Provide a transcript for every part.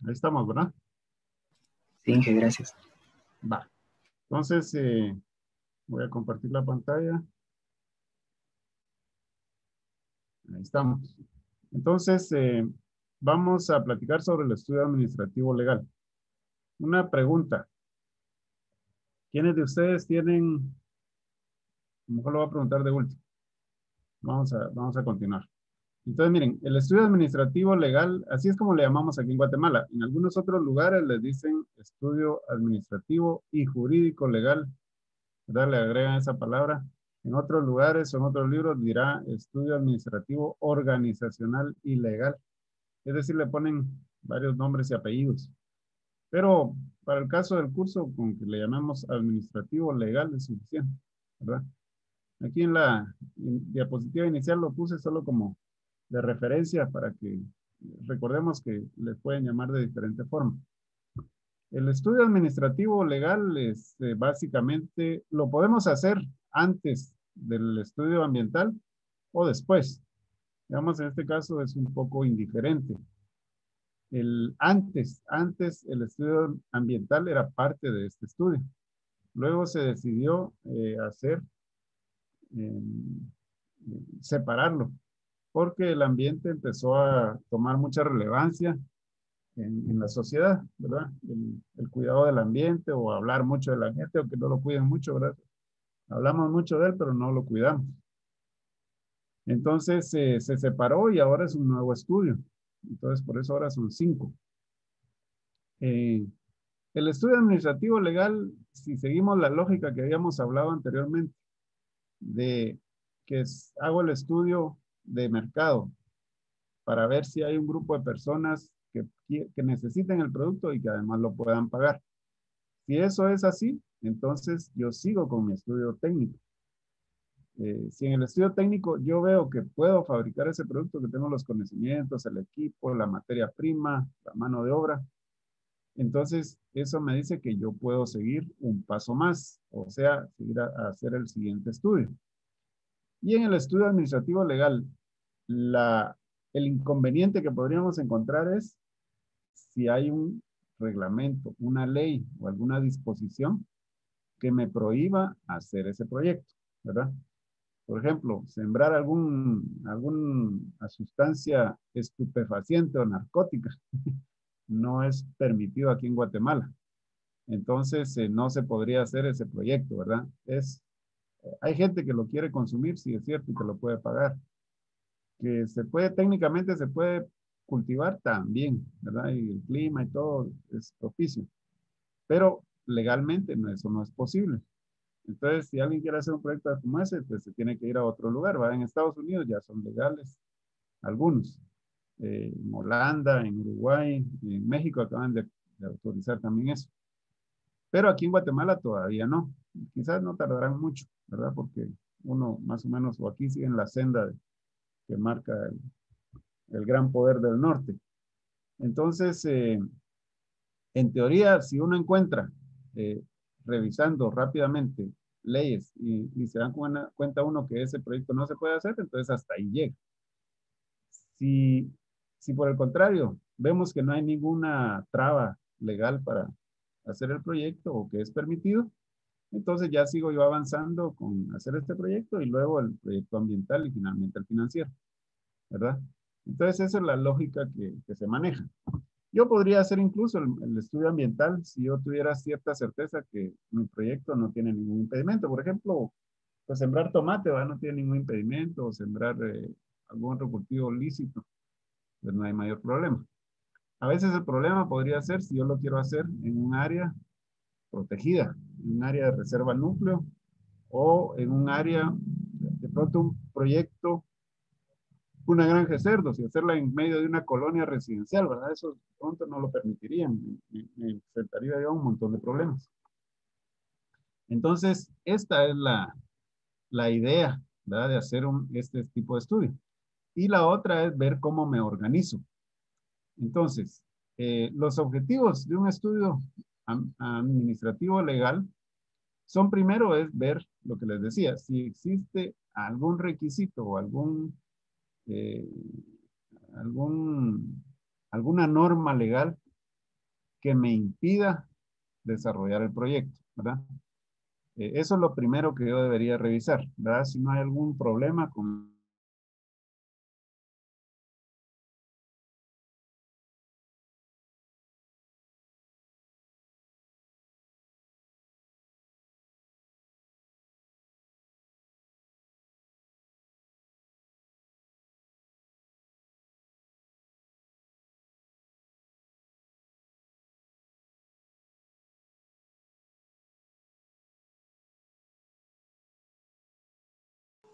Ahí estamos, ¿verdad? Sí, Inge, gracias. Va. Entonces, voy a compartir la pantalla. Ahí estamos. Entonces, vamos a platicar sobre el estudio administrativo legal. Una pregunta. ¿Quiénes de ustedes tienen, a lo mejor lo voy a preguntar de último. Vamos a continuar. Entonces, miren, el estudio administrativo legal, así es como le llamamos aquí en Guatemala. En algunos otros lugares les dicen estudio administrativo y jurídico legal, ¿verdad? Le agregan esa palabra. En otros lugares o en otros libros dirá estudio administrativo organizacional y legal. Es decir, le ponen varios nombres y apellidos. Pero para el caso del curso, con que le llamemos administrativo legal es suficiente, ¿verdad? Aquí en la diapositiva inicial lo puse solo como de referencia para que recordemos que le pueden llamar de diferente forma. El estudio administrativo legal es básicamente, lo podemos hacer antes del estudio ambiental o después. Digamos, en este caso es un poco indiferente. Antes el estudio ambiental era parte de este estudio. Luego se decidió eh, separarlo, porque el ambiente empezó a tomar mucha relevancia en la sociedad, ¿verdad? El cuidado del ambiente o hablar mucho del ambiente, aunque no lo cuiden mucho, ¿verdad? Hablamos mucho de él, pero no lo cuidamos. Entonces se separó y ahora es un nuevo estudio. Entonces, por eso ahora son 5. El estudio administrativo legal, si seguimos la lógica que habíamos hablado anteriormente, de que hago el estudio de mercado para ver si hay un grupo de personas que necesiten el producto y que además lo puedan pagar. Si eso es así, entonces yo sigo con mi estudio técnico. Si en el estudio técnico yo veo que puedo fabricar ese producto, que tengo los conocimientos, el equipo, la materia prima, la mano de obra, entonces eso me dice que yo puedo seguir un paso más, o sea, seguir a hacer el siguiente estudio. Y en el estudio administrativo legal, el inconveniente que podríamos encontrar es si hay un reglamento, una ley o alguna disposición que me prohíba hacer ese proyecto, ¿verdad? Por ejemplo, sembrar alguna sustancia estupefaciente o narcótica no es permitido aquí en Guatemala. Entonces, no se podría hacer ese proyecto, ¿verdad? Hay gente que lo quiere consumir, sí es cierto, y que lo puede pagar. Que técnicamente se puede cultivar también, ¿verdad? Y el clima y todo es propicio. Pero legalmente eso no es posible. Entonces, si alguien quiere hacer un proyecto como ese, pues se tiene que ir a otro lugar, ¿va? En Estados Unidos ya son legales algunos. En Holanda, en Uruguay, en México acaban de autorizar también eso. Pero aquí en Guatemala todavía no. Quizás no tardarán mucho, ¿verdad? Porque uno más o menos, o aquí siguen la senda que marca el gran poder del norte. Entonces, en teoría, si uno encuentra, eh, revisando rápidamente leyes y se dan cuenta uno que ese proyecto no se puede hacer, entonces hasta ahí llega. Si, si por el contrario vemos que no hay ninguna traba legal para hacer el proyecto o que es permitido, entonces ya sigo yo avanzando con hacer este proyecto y luego el proyecto ambiental y finalmente el financiero, ¿verdad? Entonces esa es la lógica que se maneja. Yo podría hacer incluso el estudio ambiental si yo tuviera cierta certeza que mi proyecto no tiene ningún impedimento. Por ejemplo, pues sembrar tomate, ¿va? No tiene ningún impedimento, o sembrar algún otro cultivo lícito, pues no hay mayor problema. A veces el problema podría ser si yo lo quiero hacer en un área protegida, en un área de reserva núcleo o en un área, de pronto un proyecto, una granja de cerdos y hacerla en medio de una colonia residencial, ¿verdad? Eso de pronto no lo permitirían, me enfrentaría yo a un montón de problemas. Entonces, esta es la idea, ¿verdad? De hacer este tipo de estudio. Y la otra es ver cómo me organizo. Entonces, los objetivos de un estudio administrativo legal son primero es ver lo que les decía, si existe algún requisito o eh, algún, alguna norma legal que me impida desarrollar el proyecto, ¿verdad? Eso es lo primero que yo debería revisar, ¿verdad? Si no hay algún problema con...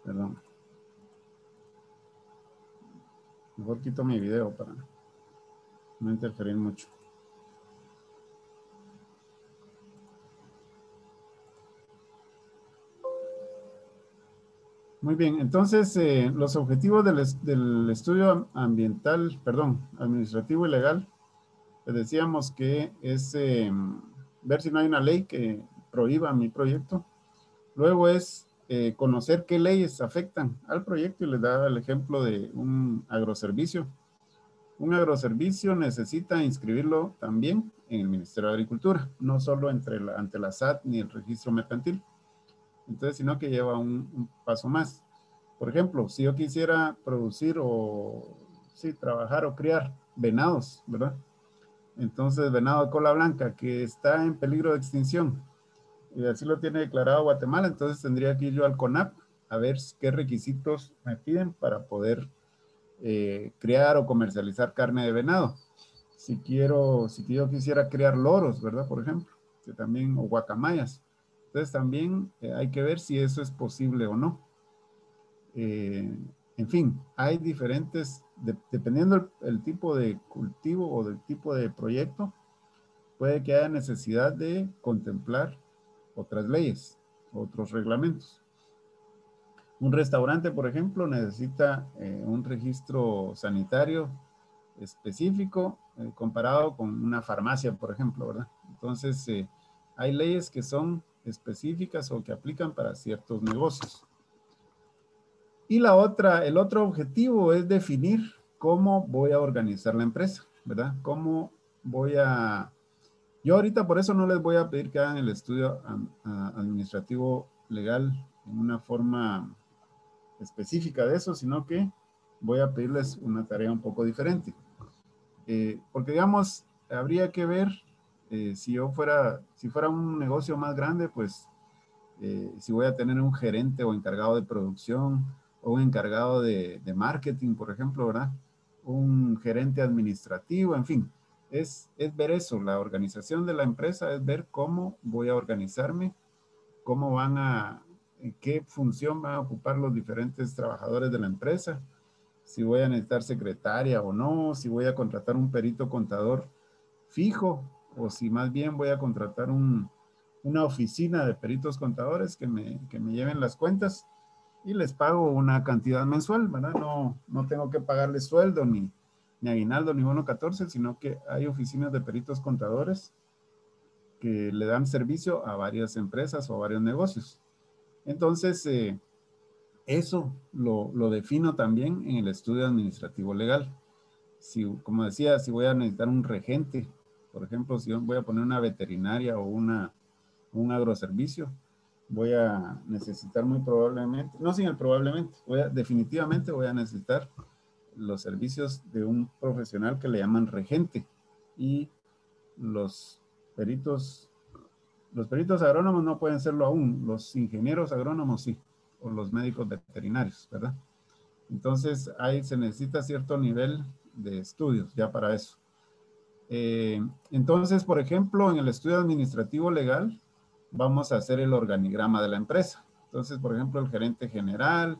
Perdón. Mejor quito mi video para no interferir mucho. Muy bien, entonces los objetivos del estudio ambiental, perdón, administrativo y legal, les decíamos que es ver si no hay una ley que prohíba mi proyecto. Luego es conocer qué leyes afectan al proyecto y les da el ejemplo de un agroservicio. Un agroservicio necesita inscribirlo también en el Ministerio de Agricultura, no solo ante la SAT ni el registro mercantil. Entonces, sino que lleva un paso más. Por ejemplo, si yo quisiera producir o sí, trabajar o criar venados, ¿verdad? Entonces, venado de cola blanca que está en peligro de extinción, y así lo tiene declarado Guatemala, entonces tendría que ir yo al CONAP a ver qué requisitos me piden para poder criar o comercializar carne de venado. Si yo quisiera criar loros, ¿verdad? Por ejemplo, que también, o guacamayas. Entonces también hay que ver si eso es posible o no. En fin, hay diferentes, dependiendo el tipo de cultivo o del tipo de proyecto, puede que haya necesidad de contemplar otras leyes, otros reglamentos. Un restaurante, por ejemplo, necesita un registro sanitario específico comparado con una farmacia, por ejemplo, ¿verdad? Entonces, hay leyes que son específicas o que aplican para ciertos negocios. Y el otro objetivo es definir cómo voy a organizar la empresa, ¿verdad? Cómo voy a... Yo ahorita por eso no les voy a pedir que hagan el estudio administrativo legal en una forma específica de eso, sino que voy a pedirles una tarea un poco diferente. Porque digamos, habría que ver si fuera un negocio más grande, pues si voy a tener un gerente o encargado de producción o un encargado de marketing, por ejemplo, ¿verdad? Un gerente administrativo, en fin, es ver eso, la organización de la empresa, es ver cómo voy a organizarme, cómo qué función van a ocupar los diferentes trabajadores de la empresa, si voy a necesitar secretaria o no, si voy a contratar un perito contador fijo o si más bien voy a contratar una oficina de peritos contadores que me lleven las cuentas y les pago una cantidad mensual, ¿verdad? No tengo que pagarles sueldo ni aguinaldo ni bono 14, sino que hay oficinas de peritos contadores que le dan servicio a varias empresas o a varios negocios. Entonces, eso lo defino también en el estudio administrativo legal. Si, como decía, si voy a necesitar un regente, por ejemplo, si voy a poner una veterinaria o un agroservicio, voy a necesitar muy probablemente, no sin el probablemente, definitivamente voy a necesitar los servicios de un profesional que le llaman regente y los peritos, los peritos agrónomos no pueden serlo aún, los ingenieros agrónomos sí, o los médicos veterinarios, ¿verdad? Entonces ahí se necesita cierto nivel de estudios ya para eso. Entonces, por ejemplo, en el estudio administrativo legal, vamos a hacer el organigrama de la empresa. Entonces, por ejemplo, el gerente general,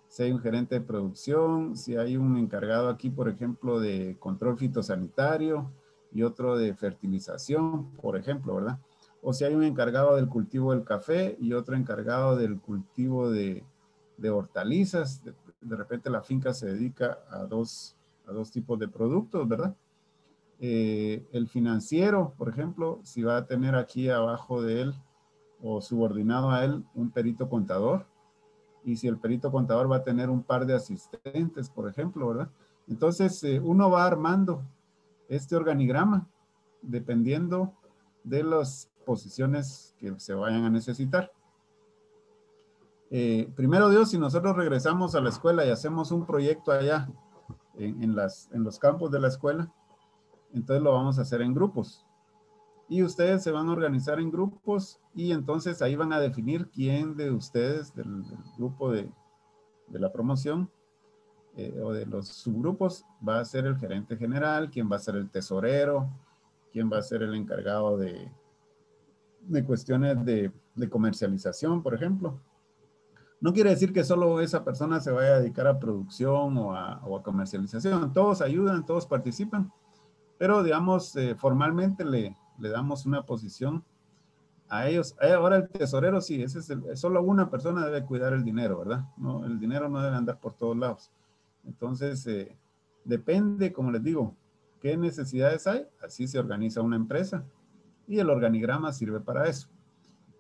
si hay un gerente de producción, si hay un encargado aquí, por ejemplo, de control fitosanitario y otro de fertilización, por ejemplo, ¿verdad? O si hay un encargado del cultivo del café y otro encargado del cultivo de hortalizas. De repente la finca se dedica a dos tipos de productos, ¿verdad? El financiero, por ejemplo, si va a tener aquí abajo de él o subordinado a él un perito contador, y si el perito contador va a tener un par de asistentes, por ejemplo, ¿verdad? Entonces, uno va armando este organigrama dependiendo de las posiciones que se vayan a necesitar. Primero Dios, si nosotros regresamos a la escuela y hacemos un proyecto allá en los campos de la escuela, entonces lo vamos a hacer en grupos. Y ustedes se van a organizar en grupos y entonces ahí van a definir quién de ustedes, del grupo de la promoción o de los subgrupos, va a ser el gerente general, quién va a ser el tesorero, quién va a ser el encargado de cuestiones de comercialización, por ejemplo. No quiere decir que solo esa persona se vaya a dedicar a producción o a comercialización. Todos ayudan, todos participan, pero digamos, formalmente le damos una posición a ellos. Ahora el tesorero, sí, solo una persona debe cuidar el dinero, ¿verdad? No, el dinero no debe andar por todos lados. Entonces, depende, como les digo, qué necesidades hay, así se organiza una empresa y el organigrama sirve para eso.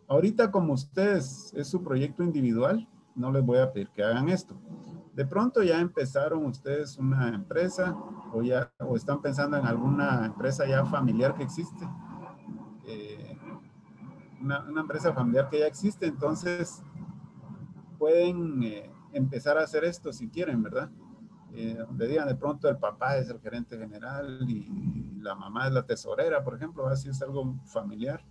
Ahorita, como ustedes, es su proyecto individual, no les voy a pedir que hagan esto. De pronto ya empezaron ustedes una empresa o están pensando en alguna empresa ya familiar que existe. Una empresa familiar que ya existe, entonces pueden empezar a hacer esto si quieren, ¿verdad? Donde digan de pronto el papá es el gerente general y la mamá es la tesorera, por ejemplo, así es algo familiar,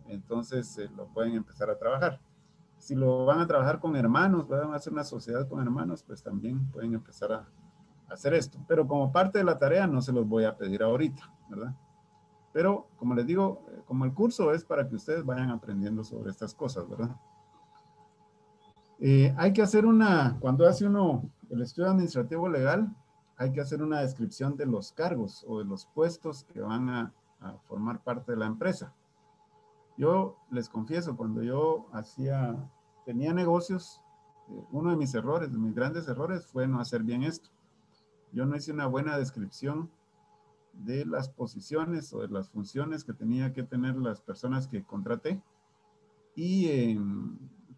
entonces lo pueden empezar a trabajar. Si lo van a trabajar con hermanos, van a hacer una sociedad con hermanos, pues también pueden empezar a hacer esto. Pero como parte de la tarea no se los voy a pedir ahorita, ¿verdad? Pero como les digo, como el curso es para que ustedes vayan aprendiendo sobre estas cosas, ¿verdad? Hay que hacer cuando hace uno el estudio administrativo legal, hay que hacer una descripción de los cargos o de los puestos que van a formar parte de la empresa. Yo les confieso, cuando yo tenía negocios, uno de mis errores, de mis grandes errores fue no hacer bien esto. Yo no hice una buena descripción de las posiciones o de las funciones que tenía que tener las personas que contraté y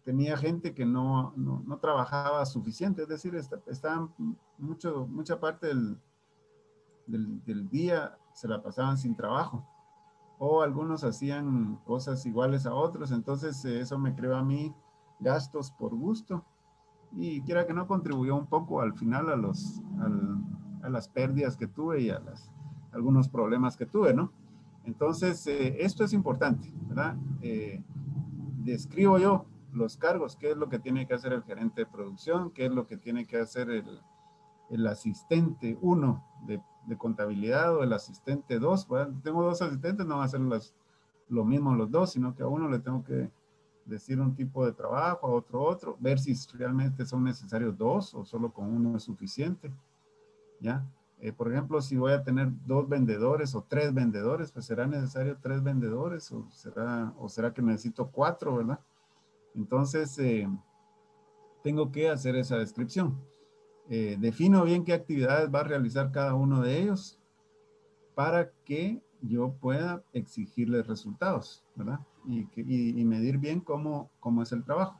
tenía gente que no trabajaba suficiente, es decir, estaban mucha parte del día se la pasaban sin trabajo o algunos hacían cosas iguales a otros, entonces eso me creó a mí gastos por gusto y quiera que no contribuyó un poco al final a las pérdidas que tuve y algunos problemas que tuve, ¿no? Entonces, esto es importante, ¿verdad? Describo yo los cargos, qué es lo que tiene que hacer el gerente de producción, qué es lo que tiene que hacer el asistente 1 de contabilidad o el asistente 2. Bueno, tengo 2 asistentes, no van a hacer lo mismo los dos, sino que a uno le tengo que decir un tipo de trabajo, a otro, ver si realmente son necesarios 2 o solo con uno es suficiente, ¿ya? Por ejemplo, si voy a tener 2 vendedores o 3 vendedores, pues será necesario 3 vendedores o será que necesito 4, ¿verdad? Entonces, tengo que hacer esa descripción. Defino bien qué actividades va a realizar cada uno de ellos para que yo pueda exigirles resultados, ¿verdad? Y medir bien cómo es el trabajo.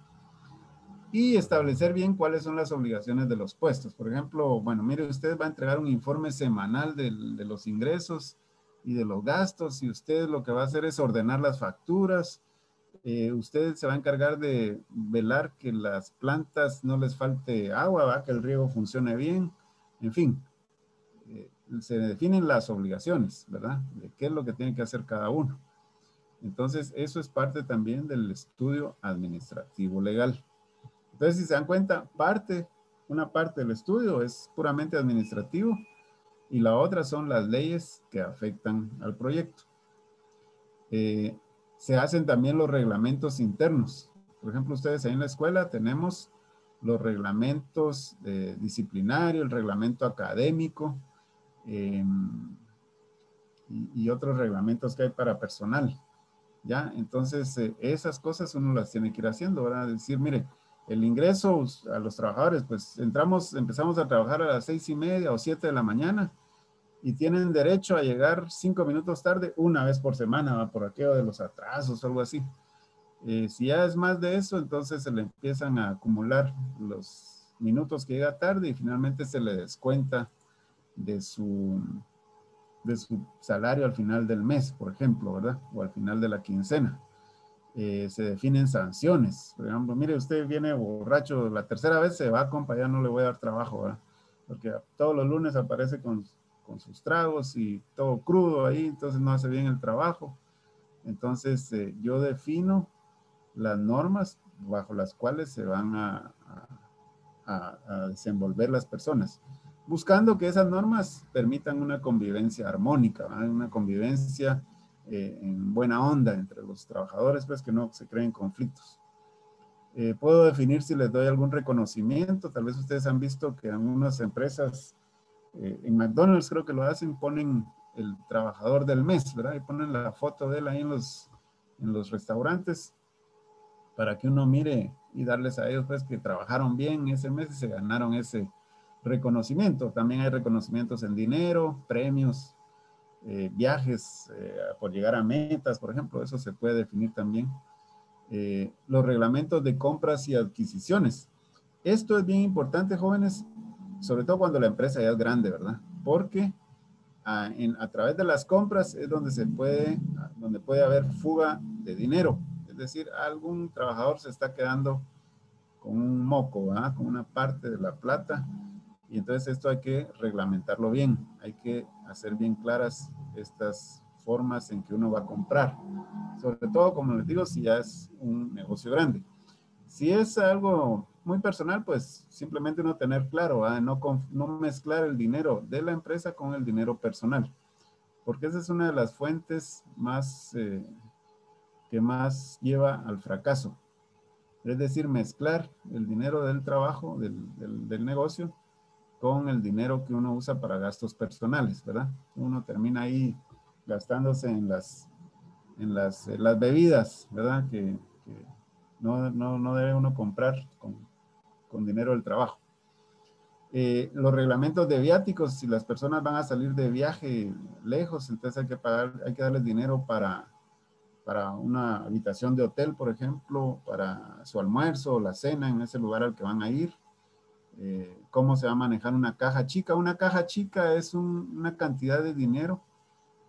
Y establecer bien cuáles son las obligaciones de los puestos. Por ejemplo, bueno, mire, usted va a entregar un informe semanal de los ingresos y de los gastos y usted lo que va a hacer es ordenar las facturas. Usted se va a encargar de velar que las plantas no les falte agua, ¿va? Que el riego funcione bien. En fin, se definen las obligaciones, ¿verdad? De qué es lo que tiene que hacer cada uno. Entonces, eso es parte también del estudio administrativo legal. Entonces, si se dan cuenta, una parte del estudio es puramente administrativo y la otra son las leyes que afectan al proyecto. Se hacen también los reglamentos internos. Por ejemplo, ustedes ahí en la escuela tenemos los reglamentos disciplinarios, el reglamento académico y otros reglamentos que hay para personal. ¿Ya? Entonces, esas cosas uno las tiene que ir haciendo, ¿verdad? Decir, mire, el ingreso a los trabajadores, pues empezamos a trabajar a las 6:30 o 7 de la mañana y tienen derecho a llegar 5 minutos tarde una vez por semana, ¿va? Por aquello de los atrasos o algo así. Si ya es más de eso, entonces se le empiezan a acumular los minutos que llega tarde y finalmente se le descuenta de su de su salario al final del mes, por ejemplo, ¿verdad? O al final de la quincena. Se definen sanciones. Por ejemplo, mire, usted viene borracho, la tercera vez se va, compa, ya no le voy a dar trabajo, ¿verdad? Porque todos los lunes aparece con sus tragos y todo crudo ahí, entonces no hace bien el trabajo. Entonces, yo defino las normas bajo las cuales se van a desenvolver las personas, buscando que esas normas permitan una convivencia armónica, ¿verdad? Una convivencia en buena onda entre los trabajadores, pues que no se creen conflictos. Puedo definir si les doy algún reconocimiento. Tal vez ustedes han visto que en algunas empresas, en McDonald's creo que lo hacen, ponen el trabajador del mes, ¿verdad? Y ponen la foto de él ahí en los restaurantes para que uno mire y darles a ellos pues que trabajaron bien ese mes y se ganaron ese reconocimiento. También hay reconocimientos en dinero, premios, viajes por llegar a metas, por ejemplo, eso se puede definir también. Los reglamentos de compras y adquisiciones. Esto es bien importante, jóvenes, sobre todo cuando la empresa ya es grande, ¿verdad? Porque a través de las compras es donde puede haber fuga de dinero. Es decir, algún trabajador se está quedando con un moco, ¿verdad? Con una parte de la plata. Y entonces esto hay que reglamentarlo bien. Hay que hacer bien claras estas formas en que uno va a comprar. Sobre todo, como les digo, si ya es un negocio grande. Si es algo muy personal, pues simplemente no tener claro, no mezclar el dinero de la empresa con el dinero personal, porque esa es una de las fuentes que más lleva al fracaso. Es decir, mezclar el dinero del trabajo, del negocio, con el dinero que uno usa para gastos personales, ¿verdad? Uno termina ahí gastándose las bebidas, ¿verdad? Que no debe uno comprar con dinero del trabajo. Los reglamentos de viáticos, si las personas van a salir de viaje lejos, entonces hay que darles dinero para una habitación de hotel, por ejemplo, para su almuerzo o la cena en ese lugar al que van a ir. Cómo se va a manejar una caja chica. Una caja chica es una cantidad de dinero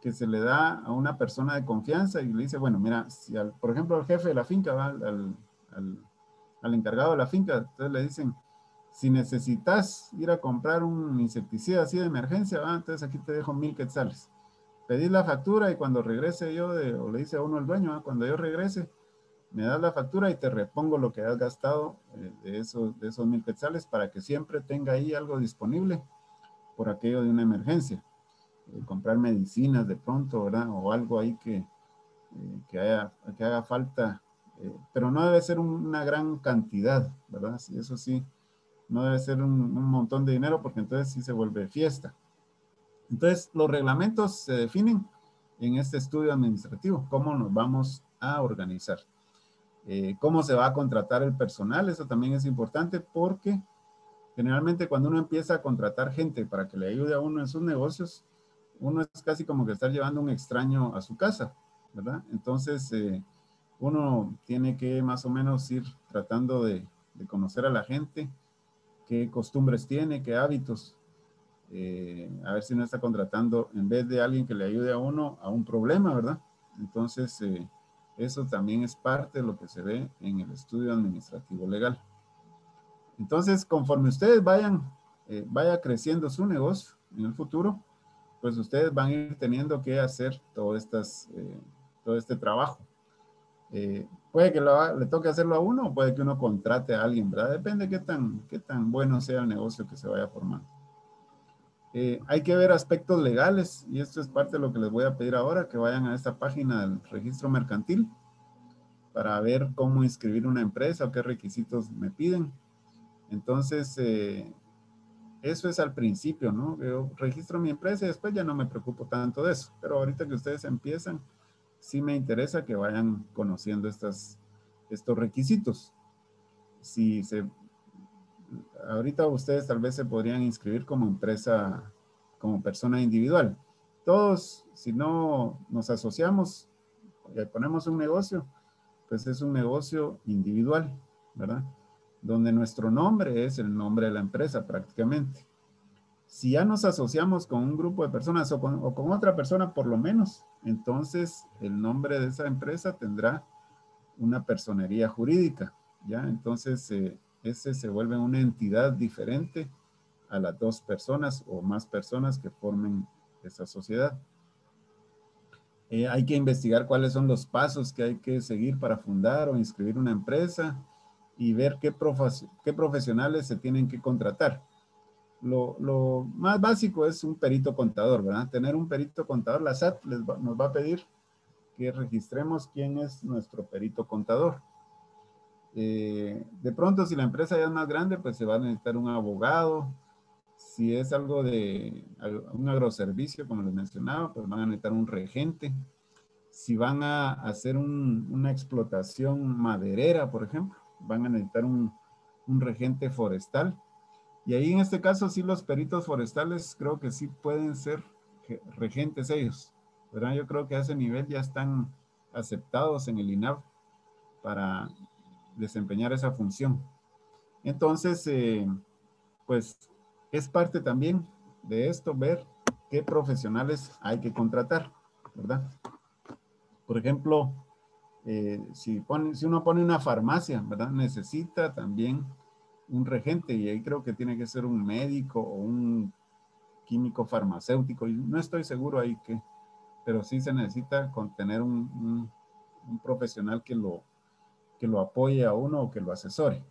que se le da a una persona de confianza y le dice, bueno, mira, si por ejemplo al jefe de la finca, ¿va? Al encargado de la finca, entonces le dicen, si necesitas ir a comprar un insecticida así de emergencia, ¿va? Entonces aquí te dejo 1,000 quetzales. Pedís la factura y cuando regrese yo, o le dice a uno el dueño, ¿va? Cuando yo regrese, me das la factura y te repongo lo que has gastado de esos 1,000 quetzales para que siempre tenga ahí algo disponible por aquello de una emergencia. Comprar medicinas de pronto, ¿verdad? O algo ahí que haga falta, pero no debe ser una gran cantidad, ¿verdad? Sí, eso sí, no debe ser un montón de dinero porque entonces sí se vuelve fiesta. Entonces, los reglamentos se definen en este estudio administrativo, cómo nos vamos a organizar. Cómo se va a contratar el personal, eso también es importante porque generalmente cuando uno empieza a contratar gente para que le ayude a uno en sus negocios, uno es casi como que estar llevando un extraño a su casa, ¿verdad? Entonces, uno tiene que más o menos ir tratando de conocer a la gente, qué costumbres tiene, qué hábitos, a ver si no está contratando en vez de alguien que le ayude a uno a un problema, ¿verdad? Entonces, eso también es parte de lo que se ve en el estudio administrativo legal. Entonces, conforme ustedes vaya creciendo su negocio en el futuro, pues ustedes van a ir teniendo que hacer todo este trabajo. Puede que le toque hacerlo a uno o puede que uno contrate a alguien, ¿verdad? Depende de qué tan bueno sea el negocio que se vaya formando. Hay que ver aspectos legales y esto es parte de lo que les voy a pedir ahora, que vayan a esta página del registro mercantil para ver cómo inscribir una empresa o qué requisitos me piden. Entonces, eso es al principio, ¿no? Yo registro mi empresa y después ya no me preocupo tanto de eso, pero ahorita que ustedes empiezan, sí me interesa que vayan conociendo estos requisitos. Ahorita ustedes tal vez se podrían inscribir como empresa, como persona individual. Todos, si no nos asociamos y ponemos un negocio, pues es un negocio individual, ¿verdad? Donde nuestro nombre es el nombre de la empresa prácticamente. Si ya nos asociamos con un grupo de personas o con otra persona por lo menos, entonces el nombre de esa empresa tendrá una personería jurídica, ¿ya? Entonces ese se vuelve una entidad diferente a las dos personas o más personas que formen esa sociedad. Hay que investigar cuáles son los pasos que hay que seguir para fundar o inscribir una empresa y ver qué profesionales se tienen que contratar. Lo más básico es un perito contador, ¿verdad? Tener un perito contador, la SAT nos va a pedir que registremos quién es nuestro perito contador. De pronto, si la empresa ya es más grande, pues se va a necesitar un abogado. Si es algo de un agroservicio, como les mencionaba, pues van a necesitar un regente. Si van a hacer una explotación maderera, por ejemplo, van a necesitar un regente forestal. Y ahí en este caso sí los peritos forestales creo que sí pueden ser regentes ellos, ¿verdad? Yo creo que a ese nivel ya están aceptados en el INAV para desempeñar esa función. Entonces, pues es parte también de esto ver qué profesionales hay que contratar, ¿verdad? Por ejemplo, si uno pone una farmacia, ¿verdad? Necesita también un regente y ahí creo que tiene que ser un médico o un químico farmacéutico. Y no estoy seguro ahí pero sí se necesita tener un profesional que lo apoye a uno o que lo asesore.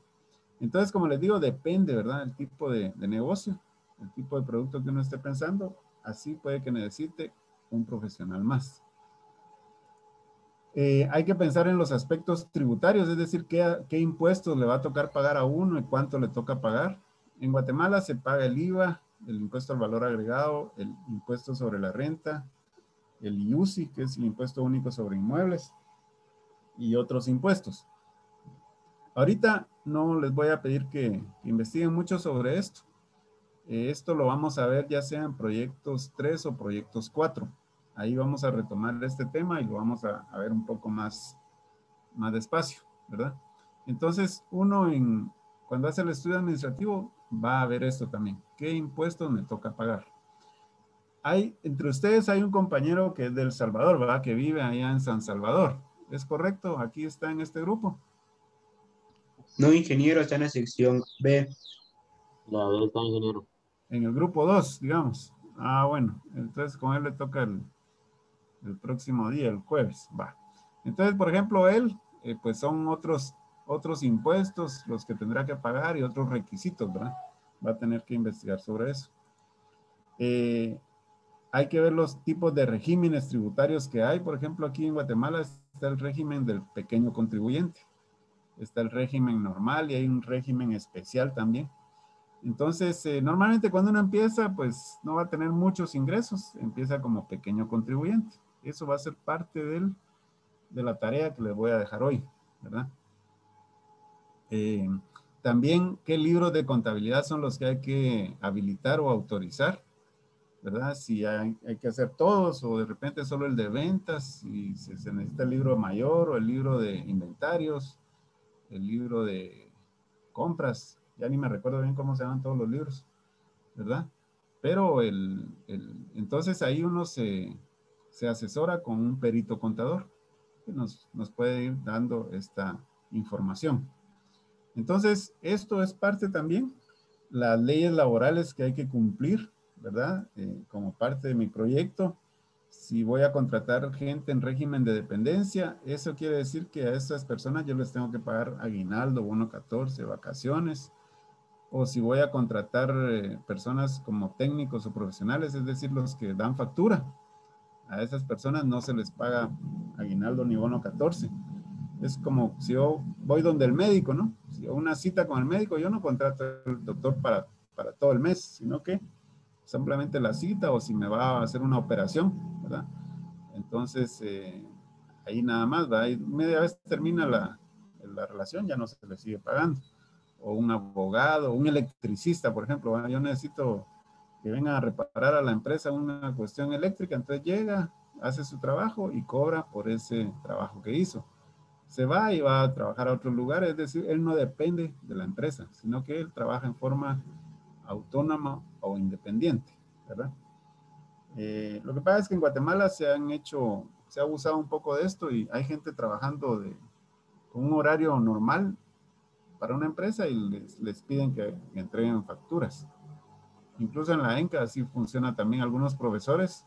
Entonces, como les digo, depende, ¿verdad? El tipo de negocio, el tipo de producto que uno esté pensando, así puede que necesite un profesional más. Hay que pensar en los aspectos tributarios, es decir, qué impuestos le va a tocar pagar a uno y cuánto le toca pagar. En Guatemala se paga el IVA, el impuesto al valor agregado, el impuesto sobre la renta, el IUSI, que es el impuesto único sobre inmuebles, y otros impuestos. Ahorita no les voy a pedir que investiguen mucho sobre esto. Esto lo vamos a ver ya sea en proyectos 3 o proyectos 4. Ahí vamos a retomar este tema y lo vamos a ver un poco más despacio, ¿verdad? Entonces, cuando hace el estudio administrativo, va a ver esto también. ¿Qué impuestos me toca pagar? Entre ustedes hay un compañero que es del Salvador, ¿verdad? Que vive allá en San Salvador. ¿Es correcto? Aquí está en este grupo. No, ingeniero, está en la sección B. La B está, ingeniero. En el grupo 2, digamos. Ah, bueno. Entonces, con él le toca el próximo día, el jueves. Va. Entonces, por ejemplo, él, pues son otros impuestos los que tendrá que pagar y otros requisitos, ¿verdad? Va a tener que investigar sobre eso. Hay que ver los tipos de regímenes tributarios que hay. Por ejemplo, aquí en Guatemala está el régimen del pequeño contribuyente. Está el régimen normal y hay un régimen especial también. Entonces, normalmente cuando uno empieza, pues no va a tener muchos ingresos. Empieza como pequeño contribuyente. Eso va a ser parte de la tarea que les voy a dejar hoy, ¿verdad? También, ¿qué libros de contabilidad son los que hay que habilitar o autorizar? ¿Verdad? Si hay que hacer todos o de repente solo el de ventas, si se necesita el libro mayor o el libro de inventarios, el libro de compras, ya ni me recuerdo bien cómo se llaman todos los libros, ¿verdad? Pero entonces ahí uno se asesora con un perito contador que nos puede ir dando esta información. Entonces, esto es parte también, las leyes laborales que hay que cumplir, ¿verdad? Como parte de mi proyecto, si voy a contratar gente en régimen de dependencia, eso quiere decir que a esas personas yo les tengo que pagar aguinaldo, bono 14, vacaciones, o si voy a contratar personas como técnicos o profesionales, es decir, los que dan factura, a esas personas no se les paga aguinaldo ni bono 14. Es como si yo voy donde el médico, ¿no? Si yo una cita con el médico, yo no contrato al doctor para todo el mes, sino que simplemente la cita o si me va a hacer una operación, ¿verdad? Entonces, ahí nada más, ¿verdad? Y media vez termina la relación, ya no se le sigue pagando. O un abogado, un electricista, por ejemplo, ¿verdad? Yo necesito que venga a reparar a la empresa una cuestión eléctrica, entonces llega, hace su trabajo y cobra por ese trabajo que hizo. Se va y va a trabajar a otro lugar, es decir, él no depende de la empresa, sino que él trabaja en forma autónoma o independiente, ¿verdad? Lo que pasa es que en Guatemala se ha abusado un poco de esto y hay gente trabajando con un horario normal para una empresa y les piden que entreguen facturas. Incluso en la ENCA así funciona también. Algunos profesores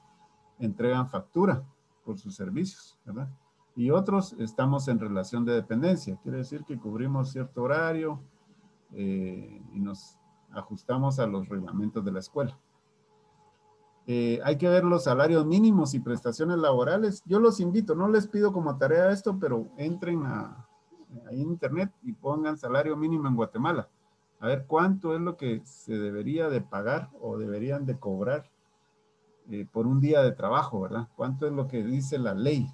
entregan factura por sus servicios, ¿verdad? Y otros estamos en relación de dependencia. Quiere decir que cubrimos cierto horario y nos ajustamos a los reglamentos de la escuela. Hay que ver los salarios mínimos y prestaciones laborales. Yo los invito, no les pido como tarea esto, pero entren ahí en internet y pongan salario mínimo en Guatemala. A ver cuánto es lo que se debería de pagar o deberían de cobrar por un día de trabajo, ¿verdad? ¿Cuánto es lo que dice la ley?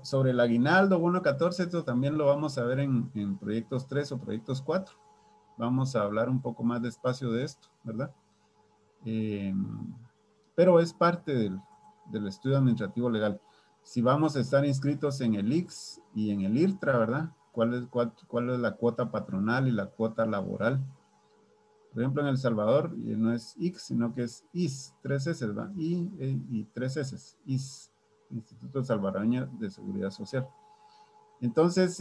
Sobre el aguinaldo, bono 14, esto también lo vamos a ver en proyectos 3 o proyectos 4. Vamos a hablar un poco más despacio de esto, ¿verdad? Pero es parte del estudio administrativo legal. Si vamos a estar inscritos en el IX y en el IRTRA, ¿verdad? ¿Cuál es la cuota patronal y la cuota laboral? Por ejemplo, en El Salvador no es IX, sino que es IS, 3S, ¿verdad? Y 3S, IS, Instituto Salvadoreño de Seguridad Social. Entonces,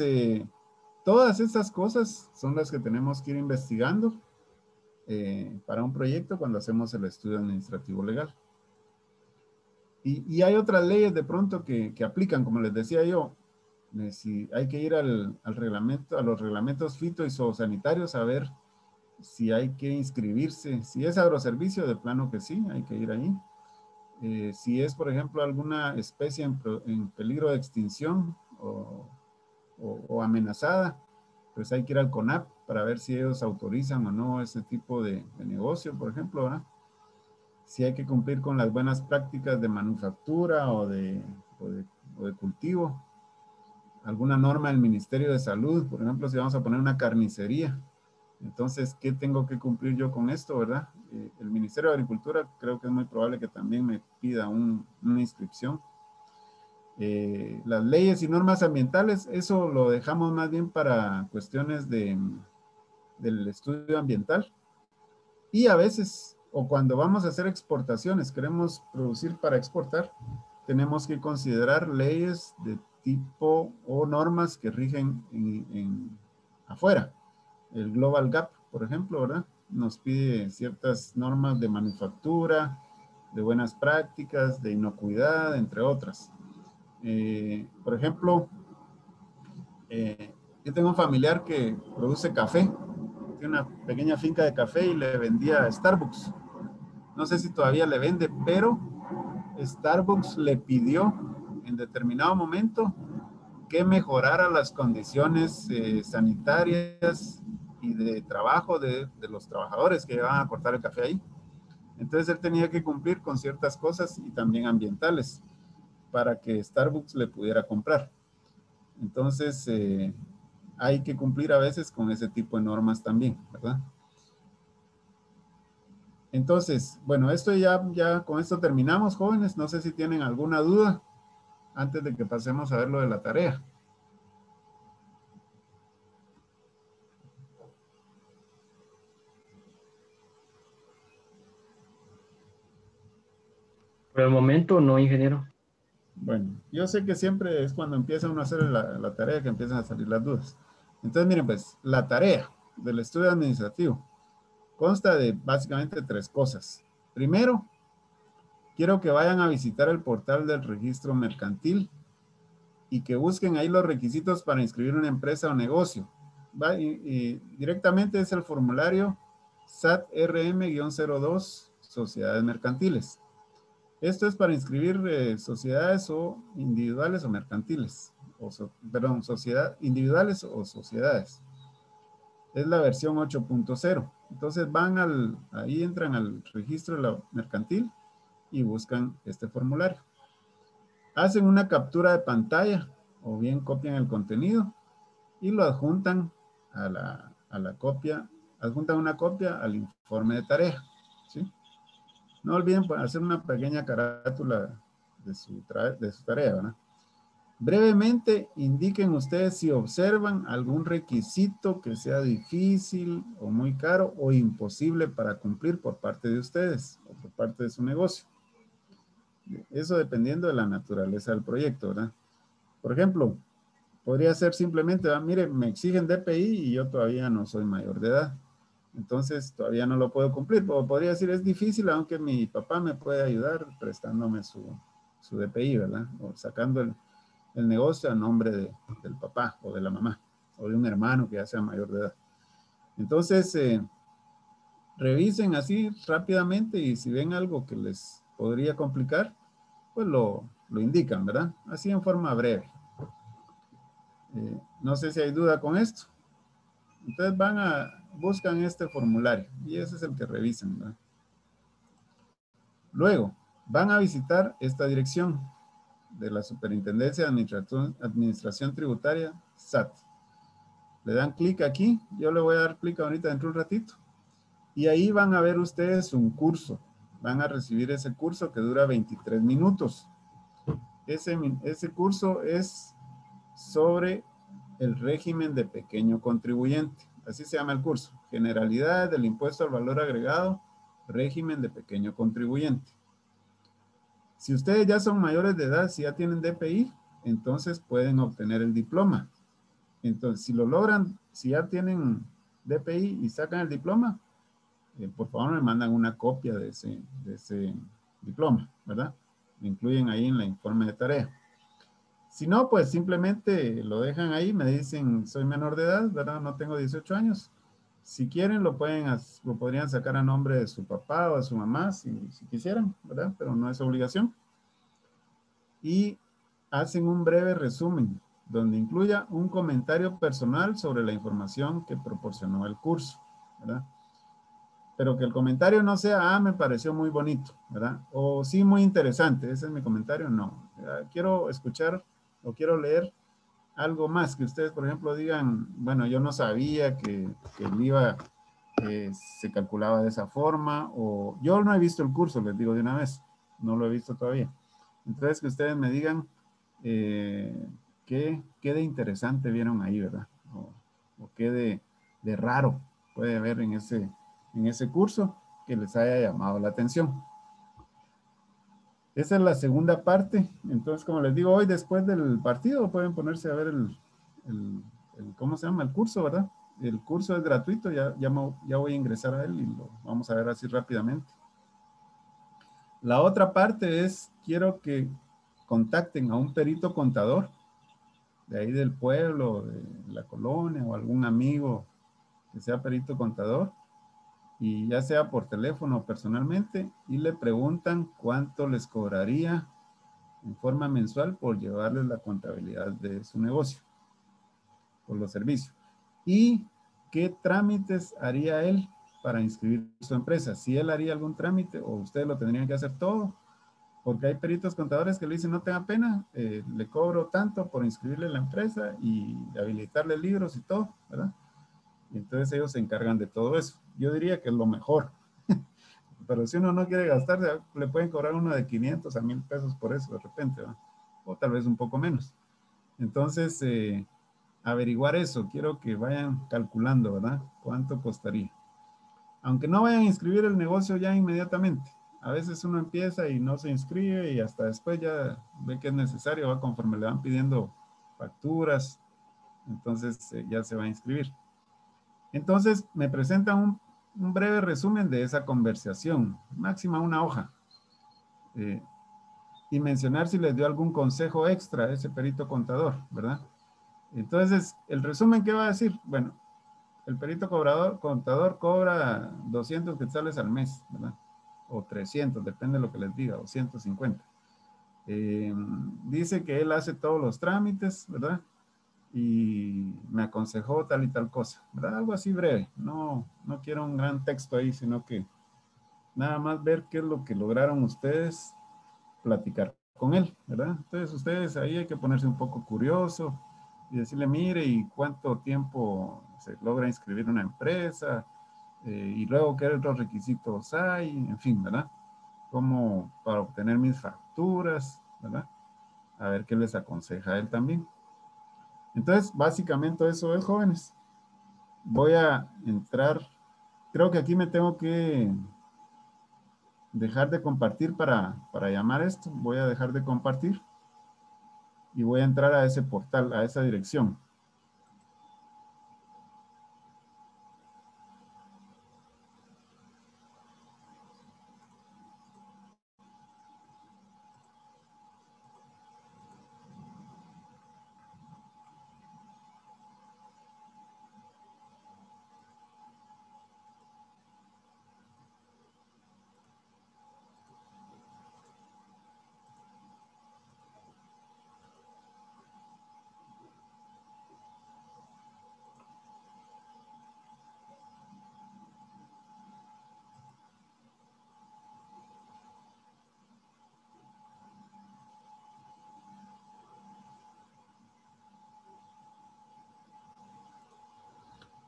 todas estas cosas son las que tenemos que ir investigando para un proyecto cuando hacemos el estudio administrativo legal. Y hay otras leyes de pronto que aplican, como les decía yo, si hay que ir al reglamento, a los reglamentos fito y zoosanitarios a ver si hay que inscribirse. Si es agroservicio, de plano que sí, hay que ir ahí. Si es, por ejemplo, alguna especie en peligro de extinción o amenazada, pues hay que ir al CONAP para ver si ellos autorizan o no ese tipo de negocio, por ejemplo, ¿verdad? Si hay que cumplir con las buenas prácticas de manufactura o de cultivo. Alguna norma del Ministerio de Salud, por ejemplo, si vamos a poner una carnicería. Entonces, ¿qué tengo que cumplir yo con esto, verdad? El Ministerio de Agricultura creo que es muy probable que también me pida una inscripción. Las leyes y normas ambientales, eso lo dejamos más bien para cuestiones del estudio ambiental. Y a veces, o cuando vamos a hacer exportaciones, queremos producir para exportar, tenemos que considerar leyes de tipo o normas que rigen afuera. El Global Gap, por ejemplo, ¿verdad? Nos pide ciertas normas de manufactura, de buenas prácticas, de inocuidad, entre otras. Por ejemplo, yo tengo un familiar que produce café, tiene una pequeña finca de café y le vendía a Starbucks. No sé si todavía le vende, pero Starbucks le pidió en determinado momento que mejorara las condiciones sanitarias y de trabajo de los trabajadores que iban a cortar el café ahí. Entonces él tenía que cumplir con ciertas cosas y también ambientales para que Starbucks le pudiera comprar. Entonces hay que cumplir a veces con ese tipo de normas también, ¿verdad? Entonces, bueno, esto ya con esto terminamos, jóvenes. No sé si tienen alguna duda antes de que pasemos a ver lo de la tarea. Por el momento, no, ingeniero. Bueno, yo sé que siempre es cuando empieza uno a hacer la tarea que empiezan a salir las dudas. Entonces, miren, pues, la tarea del estudio administrativo consta de básicamente 3 cosas. Primero, quiero que vayan a visitar el portal del registro mercantil y que busquen ahí los requisitos para inscribir una empresa o negocio. Y directamente es el formulario SAT RM-02 Sociedades Mercantiles. Esto es para inscribir sociedades o individuales o mercantiles. Perdón, individuales o sociedades. Es la versión 8.0. Entonces ahí entran al registro mercantil y buscan este formulario. Hacen una captura de pantalla o bien copian el contenido y lo adjuntan a la copia, adjuntan una copia al informe de tarea, ¿sí? No olviden hacer una pequeña carátula de su tarea, ¿verdad? Brevemente, indiquen ustedes si observan algún requisito que sea difícil o muy caro o imposible para cumplir por parte de ustedes o por parte de su negocio. Eso dependiendo de la naturaleza del proyecto, ¿verdad? Por ejemplo, podría ser simplemente, mire, me exigen DPI y yo todavía no soy mayor de edad. Entonces todavía no lo puedo cumplir. O podría decir, es difícil, aunque mi papá me puede ayudar prestándome su DPI, ¿verdad? O sacando el negocio a nombre del papá o de la mamá o de un hermano que ya sea mayor de edad. Entonces, revisen así rápidamente y si ven algo que les podría complicar, pues lo indican, ¿verdad? Así en forma breve. No sé si hay duda con esto. Entonces buscan este formulario y ese es el que revisan, ¿verdad? Luego, van a visitar esta dirección de la Superintendencia de Administración Tributaria, SAT. Le dan clic aquí, yo le voy a dar clic ahorita dentro de un ratito. Y ahí van a ver ustedes un curso. Van a recibir ese curso que dura 23 minutos. Ese curso es sobre el régimen de pequeño contribuyente. Así se llama el curso. Generalidades del impuesto al valor agregado, régimen de pequeño contribuyente. Si ustedes ya son mayores de edad, si ya tienen DPI, entonces pueden obtener el diploma. Entonces, si lo logran, si ya tienen DPI y sacan el diploma, por favor me mandan una copia de ese diploma, ¿verdad? Lo incluyen ahí en la informe de tarea. Si no, pues simplemente lo dejan ahí, me dicen, soy menor de edad, ¿verdad? No tengo 18 años. Si quieren, lo podrían sacar a nombre de su papá o de su mamá, si quisieran, ¿verdad? Pero no es obligación. Y hacen un breve resumen, donde incluya un comentario personal sobre la información que proporcionó el curso, ¿verdad? Pero que el comentario no sea, me pareció muy bonito, ¿verdad? O sí, muy interesante, ese es mi comentario, no. Quiero escuchar o quiero leer algo más, que ustedes, por ejemplo, digan, bueno, yo no sabía que el IVA se calculaba de esa forma, o yo no he visto el curso, les digo de una vez, no lo he visto todavía. Entonces, que ustedes me digan qué de interesante vieron ahí, ¿verdad? O qué de raro puede haber en ese curso que les haya llamado la atención. Esa es la segunda parte. Entonces, como les digo, hoy después del partido pueden ponerse a ver ¿cómo se llama? El curso, ¿verdad? El curso es gratuito, ya voy a ingresar a él y lo vamos a ver así rápidamente. La otra parte es, quiero que contacten a un perito contador de ahí del pueblo, de la colonia o algún amigo que sea perito contador y ya sea por teléfono o personalmente y le preguntan cuánto les cobraría en forma mensual por llevarles la contabilidad de su negocio, por los servicios. Y qué trámites haría él para inscribir su empresa. Si él haría algún trámite o ustedes lo tendrían que hacer todo, porque hay peritos contadores que le dicen, no tenga pena, le cobro tanto por inscribirle la empresa y habilitarle libros y todo, ¿verdad? Y entonces ellos se encargan de todo eso. Yo diría que es lo mejor. Pero si uno no quiere gastar, le pueden cobrar uno de 500 a 1000 pesos por eso de repente, ¿verdad? O tal vez un poco menos. Entonces, averiguar eso, quiero que vayan calculando, ¿verdad? ¿Cuánto costaría? Aunque no vayan a inscribir el negocio ya inmediatamente. A veces uno empieza y no se inscribe y hasta después ya ve que es necesario, va conforme le van pidiendo facturas, entonces ya se va a inscribir. Entonces me presentan un breve resumen de esa conversación, máxima una hoja, eh, y mencionar si les dio algún consejo extra a ese perito contador, ¿verdad? Entonces, el resumen, ¿qué va a decir? Bueno, el perito contador cobra 200 quetzales al mes, ¿verdad? O 300, depende de lo que les diga, o 150. Dice que él hace todos los trámites, ¿verdad? Y me aconsejó tal y tal cosa, ¿verdad? Algo así breve. No quiero un gran texto ahí, sino que nada más ver qué es lo que lograron ustedes platicar con él, ¿verdad? Entonces ustedes ahí hay que ponerse un poco curioso y decirle, mire, ¿y cuánto tiempo se logra inscribir una empresa? Y luego qué otros requisitos hay, en fin, ¿verdad? Como para obtener mis facturas, ¿verdad? a ver qué les aconseja él también. Entonces, básicamente eso es, jóvenes. Voy a entrar, creo que aquí me tengo que dejar de compartir para llamar esto. Voy a dejar de compartir y voy a entrar a ese portal, a esa dirección.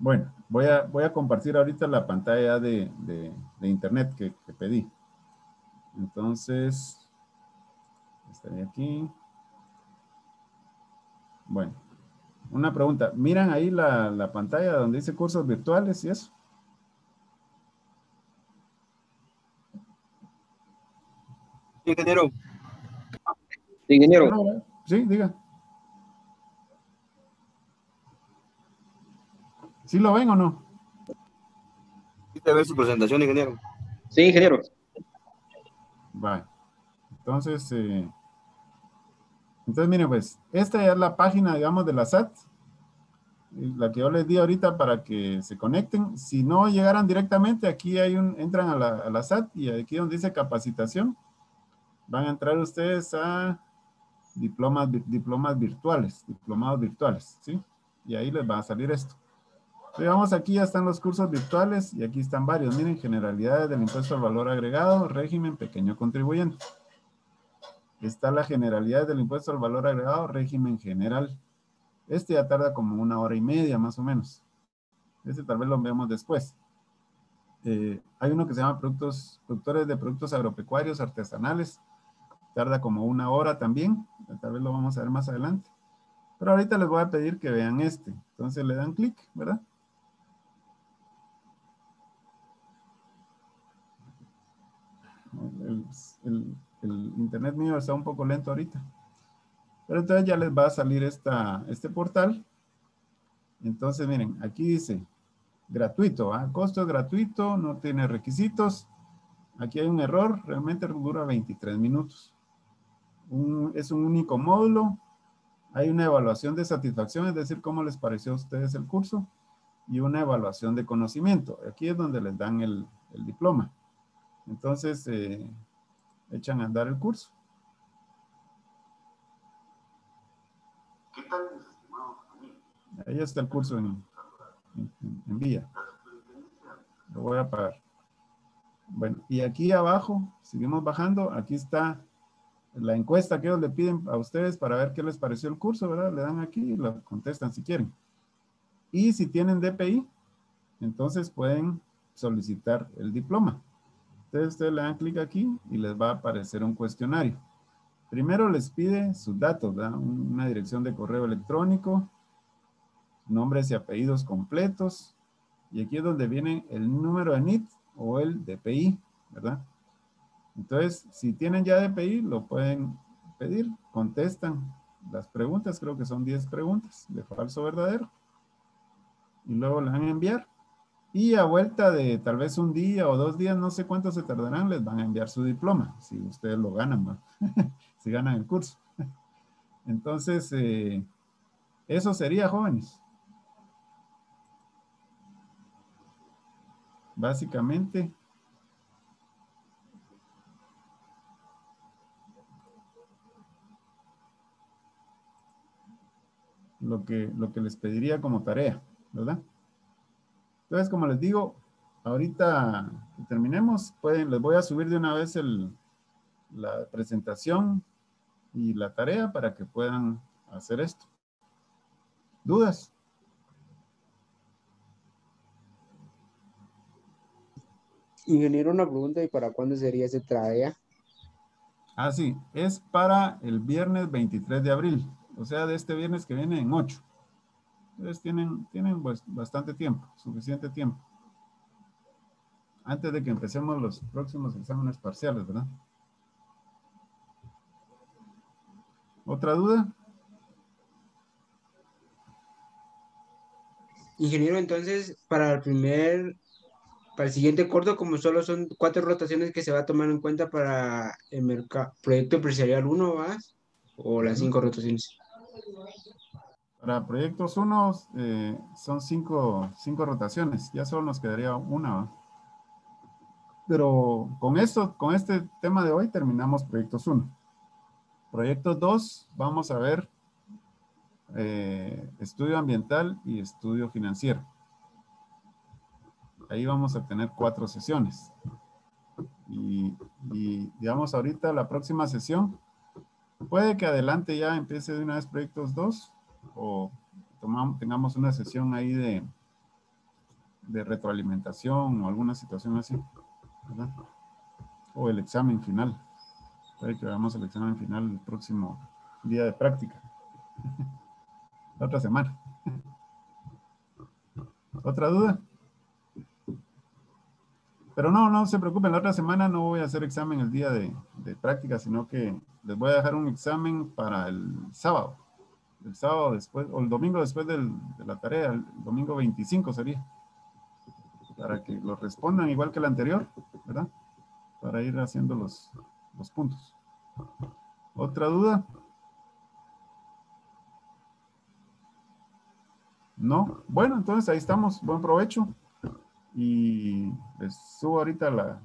Bueno, voy a compartir ahorita la pantalla de internet que pedí. Entonces, estaría aquí. Bueno, una pregunta. ¿Miran ahí la pantalla donde dice cursos virtuales y eso? Ingeniero, ¿Sí ingeniero, lo ven? Sí, diga. ¿Sí lo ven o no? ¿quisiste ver su presentación, ingeniero? Sí, ingeniero. Vale. Entonces, miren, pues, esta es la página, digamos, de la SAT, la que yo les di ahorita para que se conecten. Si no llegaran directamente, aquí entran a la SAT y aquí donde dice capacitación, van a entrar ustedes a diplomados virtuales, ¿sí? Y ahí les va a salir esto. Entonces, vamos, aquí ya están los cursos virtuales y aquí están varios. Miren, generalidades del impuesto al valor agregado, régimen pequeño contribuyente. Está la generalidad del impuesto al valor agregado, régimen general. Este ya tarda como 1 hora y media más o menos. Este tal vez lo vemos después. Hay uno que se llama productores de productos agropecuarios artesanales. Tarda como 1 hora también. Tal vez lo vamos a ver más adelante. Pero ahorita les voy a pedir que vean este. Entonces le dan clic, ¿verdad? El, el internet mío está un poco lento ahorita. Pero entonces ya les va a salir este portal. Entonces, miren, aquí dice gratuito, ¿ah? Costo es gratuito, no tiene requisitos. Aquí hay un error, realmente dura 23 minutos. Es un único módulo. Hay una evaluación de satisfacción, es decir, cómo les pareció a ustedes el curso, y una evaluación de conocimiento. Aquí es donde les dan el diploma. Entonces, echan a andar el curso. ¿Qué tal, mis estimados amigos? Ahí está el curso en vía. Lo voy a apagar. Bueno, y aquí abajo, seguimos bajando, aquí está la encuesta que ellos le piden a ustedes para ver qué les pareció el curso, ¿verdad? Le dan aquí y lo contestan si quieren. Y si tienen DPI, entonces pueden solicitar el diploma. Entonces ustedes le dan clic aquí y les va a aparecer un cuestionario. Primero les pide sus datos, ¿verdad? Una dirección de correo electrónico, nombres y apellidos completos, y aquí es donde viene el número de NIT o el DPI, ¿verdad? Entonces, si tienen ya DPI, lo pueden pedir, contestan las preguntas, creo que son 10 preguntas de falso verdadero, y luego le van a enviar. Y a vuelta de tal vez un día o 2 días, no sé cuánto se tardarán, les van a enviar su diploma, si ustedes lo ganan, ¿no? Si ganan el curso. Entonces, eso sería, jóvenes. Básicamente, lo que les pediría como tarea, ¿verdad? Entonces, como les digo, ahorita que terminemos, les voy a subir de una vez la presentación y la tarea para que puedan hacer esto. ¿Dudas? Ingeniero, una pregunta, ¿y para cuándo sería ese tarea? Ah, sí, es para el viernes 23 de abril, o sea, de este viernes que viene en 8. Entonces tienen pues, bastante tiempo, suficiente tiempo, antes de que empecemos los próximos exámenes parciales, ¿verdad? ¿Otra duda? Ingeniero, entonces, para el siguiente corto, como solo son 4 rotaciones que se va a tomar en cuenta para el proyecto empresarial uno, ¿va? O las Ujú. 5 rotaciones. Para proyectos 1 son cinco rotaciones, ya solo nos quedaría una, ¿va? Pero con esto, con este tema de hoy terminamos proyectos 1. Proyectos 2, vamos a ver estudio ambiental y estudio financiero. Ahí vamos a tener 4 sesiones. Y digamos ahorita la próxima sesión, puede que adelante ya empiece de una vez proyectos 2 o tengamos una sesión ahí de retroalimentación o alguna situación así, ¿verdad? O el examen final. Puede que hagamos el examen final el próximo día de práctica. La otra semana. ¿Otra duda? Pero no se preocupen, la otra semana no voy a hacer examen el día de práctica, sino que les voy a dejar un examen para el sábado. El sábado después, o el domingo después de la tarea, el domingo 25 sería. Para que lo respondan igual que el anterior, ¿verdad? Para ir haciendo los puntos. ¿Otra duda? No. Bueno, entonces ahí estamos. Buen provecho. Y les subo ahorita la